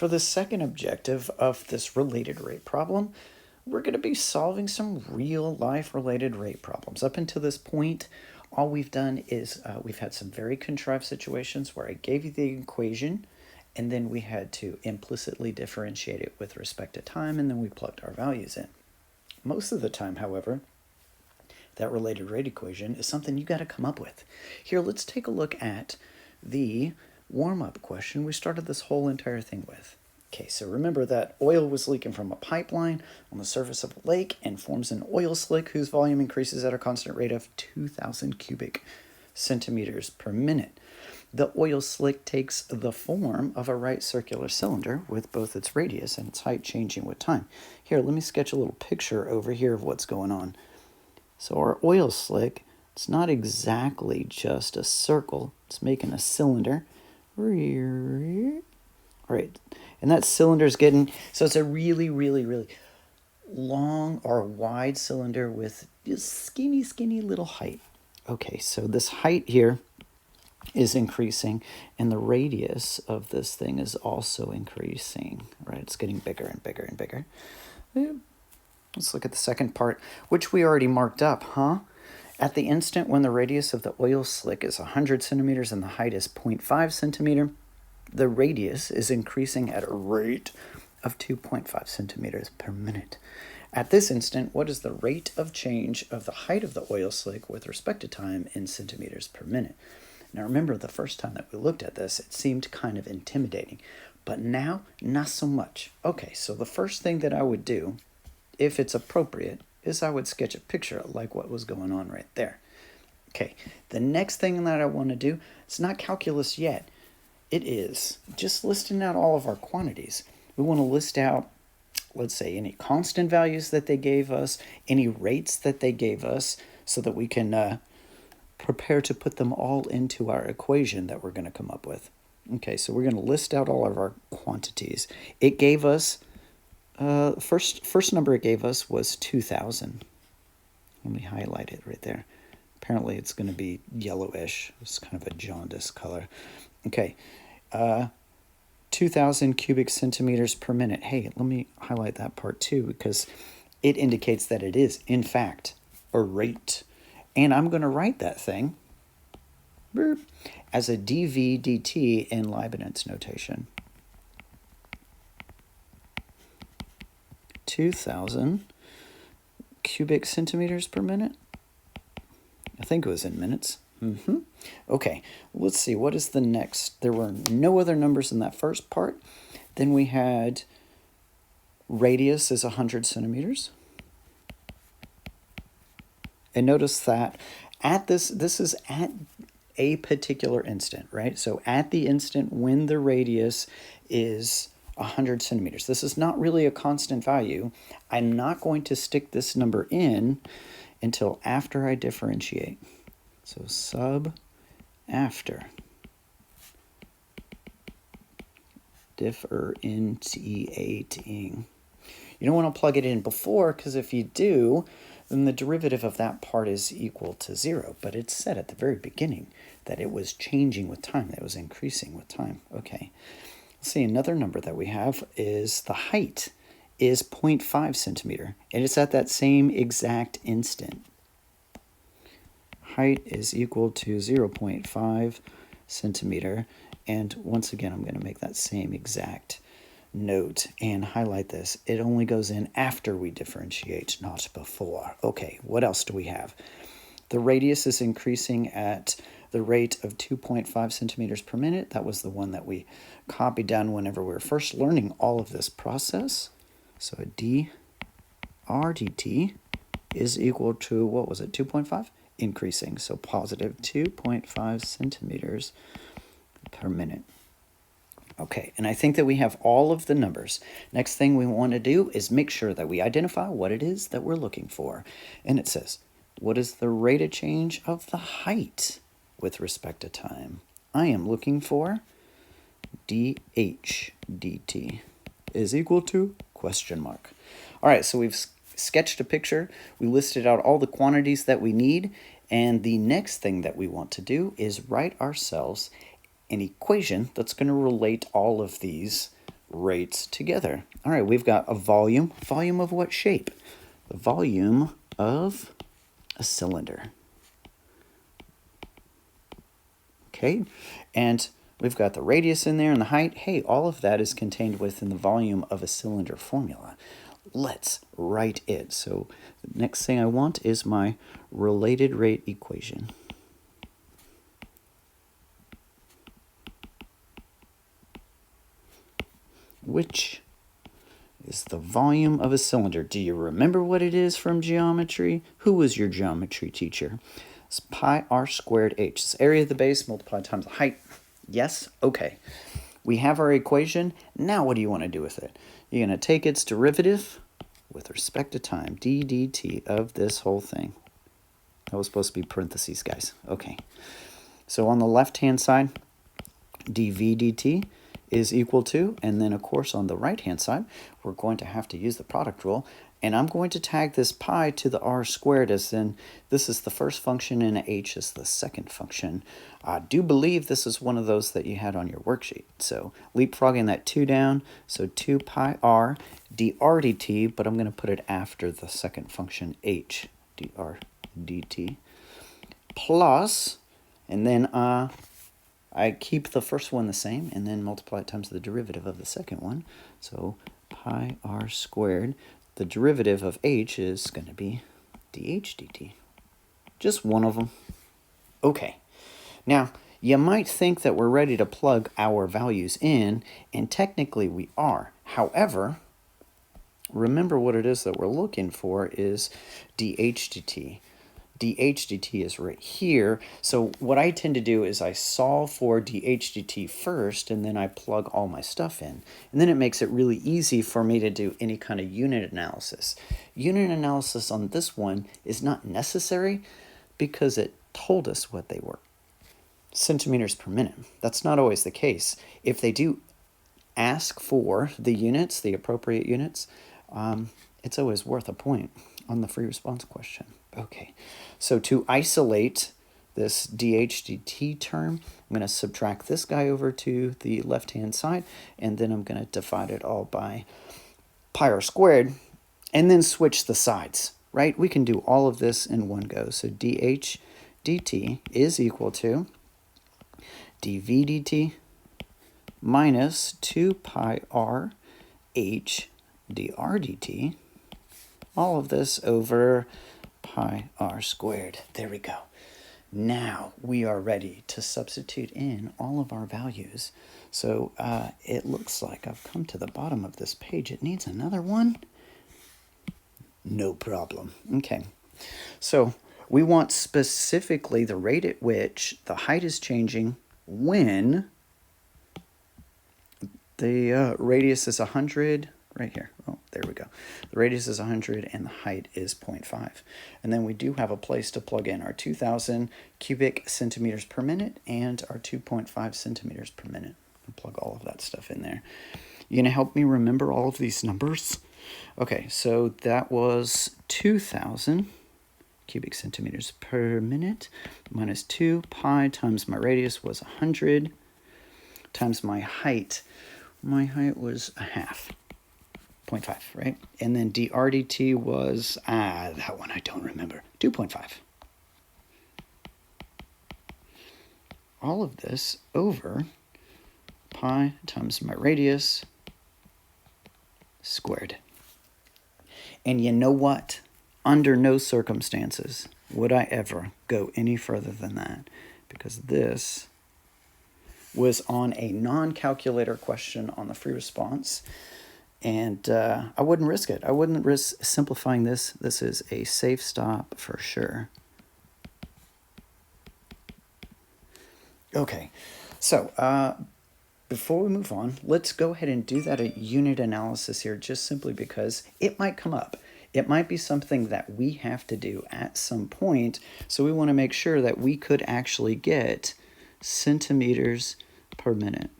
For the second objective of this related rate problem, we're going to be solving some real life related rate problems. Up until this point, all we've done is we've had some very contrived situations where I gave you the equation and then we had to implicitly differentiate it with respect to time, and then we plugged our values in. Most of the time, however, that related rate equation is something you got to come up with. Here, let's take a look at the warm-up question we started this whole entire thing with. Okay, so remember that oil was leaking from a pipeline on the surface of a lake and forms an oil slick whose volume increases at a constant rate of 2,000 cubic centimeters per minute. The oil slick takes the form of a right circular cylinder with both its radius and its height changing with time. Here, let me sketch a little picture over here of what's going on. So our oil slick, it's not exactly just a circle. It's making a cylinder. All right, and that cylinder's getting, so it's a really, really, really long or wide cylinder with just skinny, skinny little height. Okay, so this height here is increasing, and the radius of this thing is also increasing, right? It's getting bigger and bigger and bigger. Let's look at the second part, which we already marked up, huh? At the instant when the radius of the oil slick is 100 centimeters and the height is 0.5 centimeter, the radius is increasing at a rate of 2.5 centimeters per minute. At this instant, what is the rate of change of the height of the oil slick with respect to time in centimeters per minute? Now remember, the first time that we looked at this, it seemed kind of intimidating, but now, not so much. Okay, so the first thing that I would do, if it's appropriate, is I would sketch a picture like what was going on right there. Okay, the next thing that I want to do, it's not calculus yet. It is just listing out all of our quantities. We want to list out, let's say, any constant values that they gave us, any rates that they gave us, so that we can prepare to put them all into our equation that we're going to come up with. Okay, so we're going to list out all of our quantities. It gave us, first number it gave us was 2,000. Let me highlight it right there. Apparently it's going to be yellowish. It's kind of a jaundice color. Okay, 2,000 cubic centimeters per minute. Hey, let me highlight that part too, because it indicates that it is, in fact, a rate. And I'm going to write that thing as a dV dt in Leibniz notation. 2,000 cubic centimeters per minute. I think it was in minutes. Okay, let's see. What is the next? There were no other numbers in that first part. Then we had radius is 100 centimeters. And notice that at this is at a particular instant, right? So at the instant when the radius is 100 centimeters. This is not really a constant value. I'm not going to stick this number in until after I differentiate. So sub after differentiating. You don't want to plug it in before, because if you do, then the derivative of that part is equal to 0. But it's said at the very beginning that it was changing with time, that it was increasing with time. Okay, let's see, another number that we have is the height is 0.5 centimeter, and it's at that same exact instant. Height is equal to 0.5 centimeter, and once again, I'm going to make that same exact note and highlight this. It only goes in after we differentiate, not before. Okay, what else do we have? The radius is increasing at the rate of 2.5 centimeters per minute. That was the one that we copied down whenever we were first learning all of this process. So a d r dt is equal to, what was it, 2.5? Increasing, so positive 2.5 centimeters per minute. Okay, and I think that we have all of the numbers. Next thing we want to do is make sure that we identify what it is that we're looking for. And it says, what is the rate of change of the height with respect to time? I am looking for dh dt is equal to question mark. All right, so we've sketched a picture. We listed out all the quantities that we need. And the next thing that we want to do is write ourselves an equation that's going to relate all of these rates together. All right, we've got a volume. Volume of what shape? The volume of a cylinder. Okay, and we've got the radius in there and the height. Hey, all of that is contained within the volume of a cylinder formula. Let's write it. So the next thing I want is my related rate equation. Which is the volume of a cylinder. Do you remember what it is from geometry? Who was your geometry teacher? It's pi r squared h. It's area of the base multiplied times the height. Yes? Okay. We have our equation. Now what do you want to do with it? You're going to take its derivative with respect to time, d dt of this whole thing. That was supposed to be parentheses, guys. Okay. So on the left-hand side, dv dt is equal to, and then of course on the right-hand side, we're going to have to use the product rule, and I'm going to tag this pi to the r squared as in this is the first function and h is the second function. I do believe this is one of those that you had on your worksheet. So leapfrogging that 2 down, so 2 pi r dr dt, but I'm going to put it after the second function h, dr dt, plus, and then I keep the first one the same and then multiply it times the derivative of the second one. So pi r squared, the derivative of h is going to be dh dt. Just one of them. Okay. Now, you might think that we're ready to plug our values in, and technically we are. However, remember what it is that we're looking for is dh dt. dh dt is right here. So what I tend to do is I solve for dh dt first, and then I plug all my stuff in. And then it makes it really easy for me to do any kind of unit analysis. Unit analysis on this one is not necessary because it told us what they were. Centimeters per minute. That's not always the case. If they do ask for the units, the appropriate units, it's always worth a point on the free response question. Okay, so to isolate this dh dt term, I'm going to subtract this guy over to the left-hand side, and then I'm going to divide it all by pi r squared, and then switch the sides, right? We can do all of this in one go. So dh dt is equal to dv dt minus 2 pi r h dr dt, all of this over pi r squared. There we go. Now we are ready to substitute in all of our values. So it looks like I've come to the bottom of this page. It needs another one. No problem. Okay. So we want specifically the rate at which the height is changing when the radius is 100, right here. Oh, there we go. The radius is 100 and the height is 0.5. And then we do have a place to plug in our 2,000 cubic centimeters per minute and our 2.5 centimeters per minute. I'll plug all of that stuff in there. You gonna help me remember all of these numbers? Okay, so that was 2,000 cubic centimeters per minute minus 2 pi times my radius was 100 times my height. My height was a half. 0.5, right? And then dr dt was, that one I don't remember, 2.5. All of this over pi times my radius squared. And you know what? Under no circumstances would I ever go any further than that, because this was on a non-calculator question on the free response, and I wouldn't risk it. I wouldn't risk simplifying this. This is a safe stop for sure. Okay, so before we move on, let's go ahead and do that unit analysis here, just simply because it might come up. It might be something that we have to do at some point, so we want to make sure that we could actually get centimeters per minute.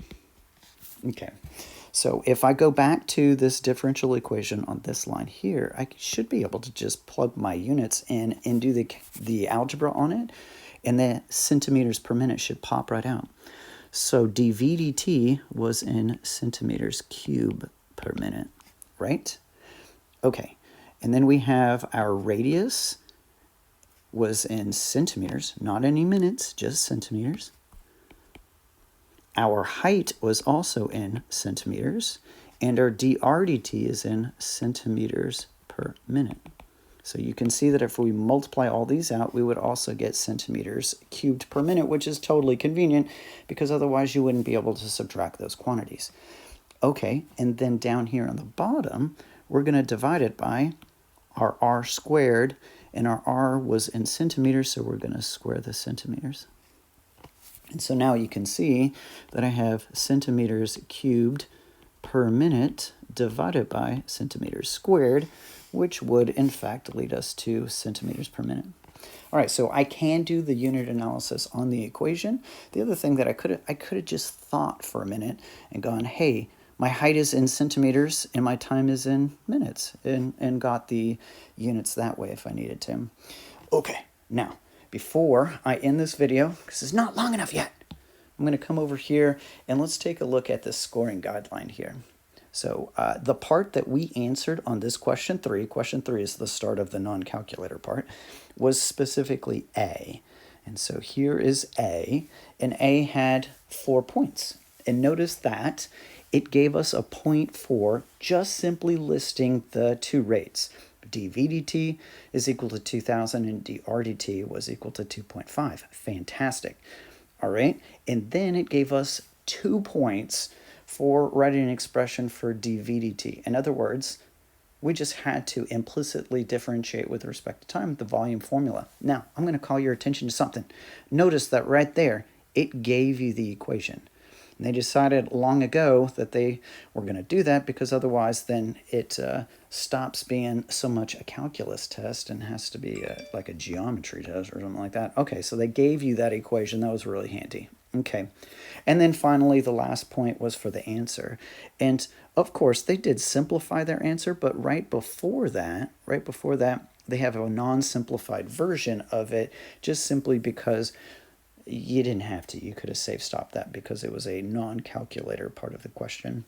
Okay, so if I go back to this differential equation on this line here, I should be able to just plug my units in and do the algebra on it, and the centimeters per minute should pop right out. So dVdt was in centimeters cube per minute, right? Okay, and then we have our radius was in centimeters, not any minutes, just centimeters. Our height was also in centimeters, and our dRdt is in centimeters per minute. So you can see that if we multiply all these out, we would also get centimeters cubed per minute, which is totally convenient because otherwise you wouldn't be able to subtract those quantities. Okay, and then down here on the bottom, we're going to divide it by our r squared, and our r was in centimeters, so we're going to square the centimeters. And so now you can see that I have centimeters cubed per minute divided by centimeters squared, which would in fact lead us to centimeters per minute. All right, so I can do the unit analysis on the equation. The other thing that I could have just thought for a minute and gone, hey, my height is in centimeters and my time is in minutes, and got the units that way if I needed to. Okay, now, before I end this video, because it's not long enough yet, I'm going to come over here and let's take a look at the scoring guideline here. So the part that we answered on this question 3 is the start of the non-calculator part, was specifically A. And so here is A, and A had 4 points. And notice that it gave us a point for just simply listing the two rates. dVdt is equal to 2,000 and dRdt was equal to 2.5. Fantastic. All right, and then it gave us 2 points for writing an expression for dVdt. In other words, we just had to implicitly differentiate with respect to time, the volume formula. Now, I'm going to call your attention to something. Notice that right there, it gave you the equation. And they decided long ago that they were going to do that because otherwise then it stops being so much a calculus test and has to be like a geometry test or something like that. Okay, so they gave you that equation. That was really handy. Okay, and then finally the last point was for the answer. And of course they did simplify their answer, but right before that, they have a non-simplified version of it just simply because you didn't have to. You could have safe stopped that because it was a non-calculator part of the question.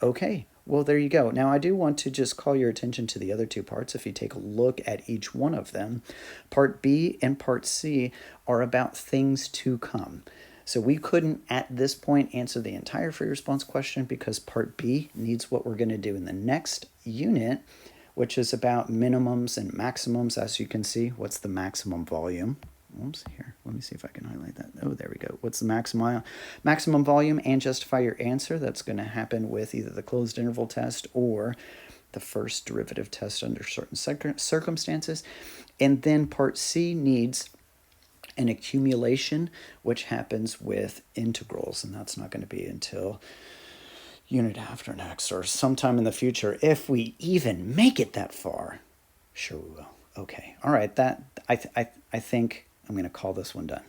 Okay, well, there you go. Now, I do want to just call your attention to the other two parts. If you take a look at each one of them, Part B and Part C are about things to come. So we couldn't, at this point, answer the entire free response question because Part B needs what we're going to do in the next unit, which is about minimums and maximums. As you can see, what's the maximum volume? Oops, here, let me see if I can highlight that. Oh, there we go. What's the maximum volume, and justify your answer? That's going to happen with either the closed interval test or the first derivative test under certain circumstances. And then Part C needs an accumulation, which happens with integrals, and that's not going to be until unit after next or sometime in the future, if we even make it that far. Sure we will. Okay, all right, that I think I'm going to call this one done.